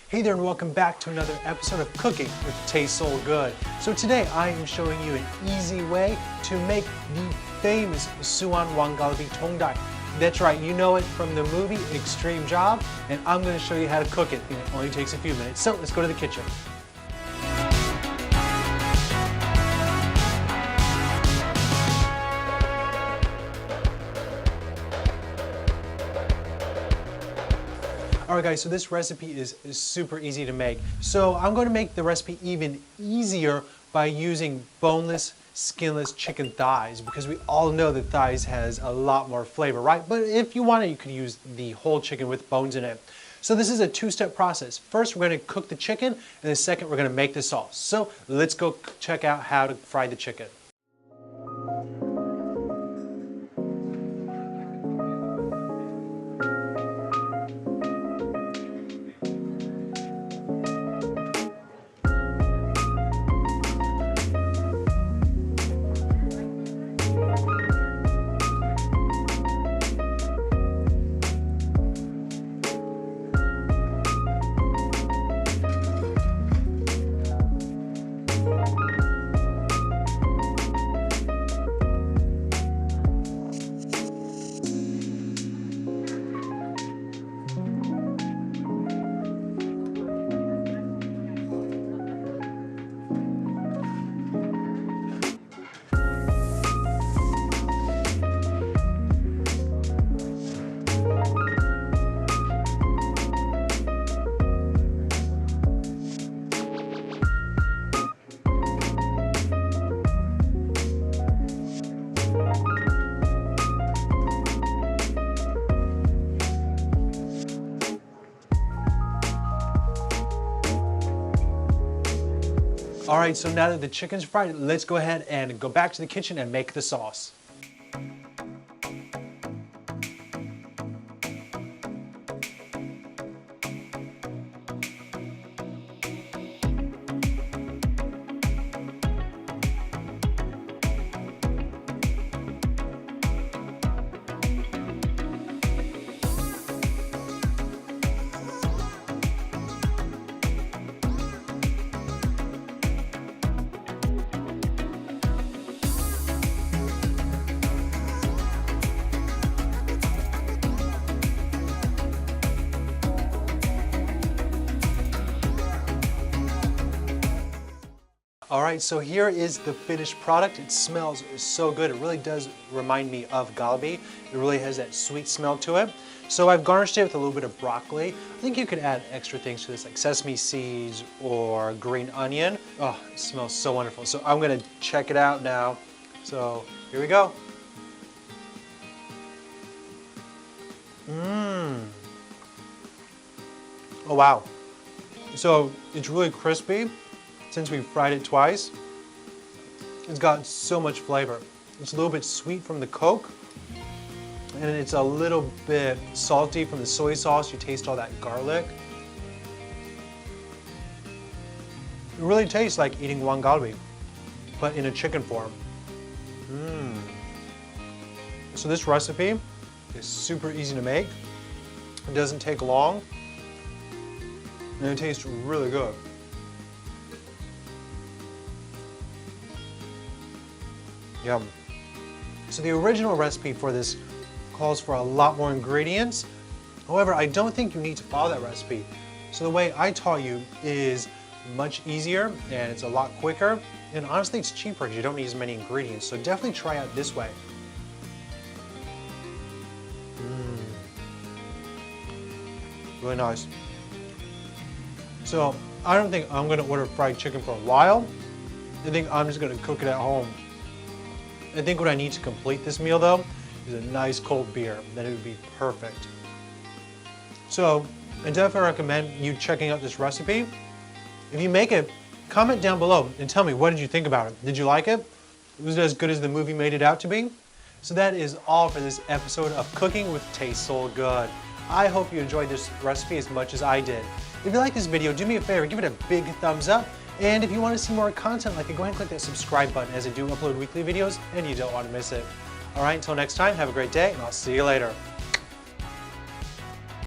Hey there and welcome back to another episode of Cooking with Taste Soul Good. So today I am showing you an easy way to make the famous Suwon Wang Galbi 통닭. That's right, you know it from the movie Extreme Job, and I'm going to show you how to cook it. And it only takes a few minutes. So let's go to the kitchen. Alright guys, so this recipe is super easy to make. So I'm going to make the recipe even easier by using boneless, skinless chicken thighs, because we all know that thighs has a lot more flavor, right? But if you want it, you could use the whole chicken with bones in it. So this is a two-step process. First, we're going to cook the chicken, and then second, we're going to make the sauce. So let's go check out how to fry the chicken. Alright, so now that the chicken's fried, let's go ahead and go back to the kitchen and make the sauce. Alright, so here is the finished product. It smells so good. It really does remind me of galbi. It really has that sweet smell to it. So I've garnished it with a little bit of broccoli. I think you could add extra things to this, like sesame seeds or green onion. Oh, it smells so wonderful. So I'm going to check it out now. So here we go. Oh wow. So it's really crispy. Since we fried it twice, it's got so much flavor. It's a little bit sweet from the Coke, and it's a little bit salty from the soy sauce. You taste all that garlic. It really tastes like eating wang galbi, but in a chicken form. So this recipe is super easy to make. It doesn't take long, and it tastes really good. Yum. So the original recipe for this calls for a lot more ingredients. However, I don't think you need to follow that recipe. So the way I taught you is much easier and it's a lot quicker. And honestly, it's cheaper because you don't need as many ingredients. So definitely try out this way. Really nice. So I don't think I'm going to order fried chicken for a while. I think I'm just going to cook it at home. I think what I need to complete this meal though is a nice cold beer. Then it would be perfect. So I definitely recommend you checking out this recipe. If you make it, comment down below and tell me, what did you think about it? Did you like it? Was it as good as the movie made it out to be? So that is all for this episode of Cooking with Taste Soul Good. I hope you enjoyed this recipe as much as I did. If you like this video, do me a favor, give it a big thumbs up. And if you want to see more content like it, go ahead and click that subscribe button, as I do upload weekly videos and you don't want to miss it. Alright, until next time, have a great day and I'll see you later.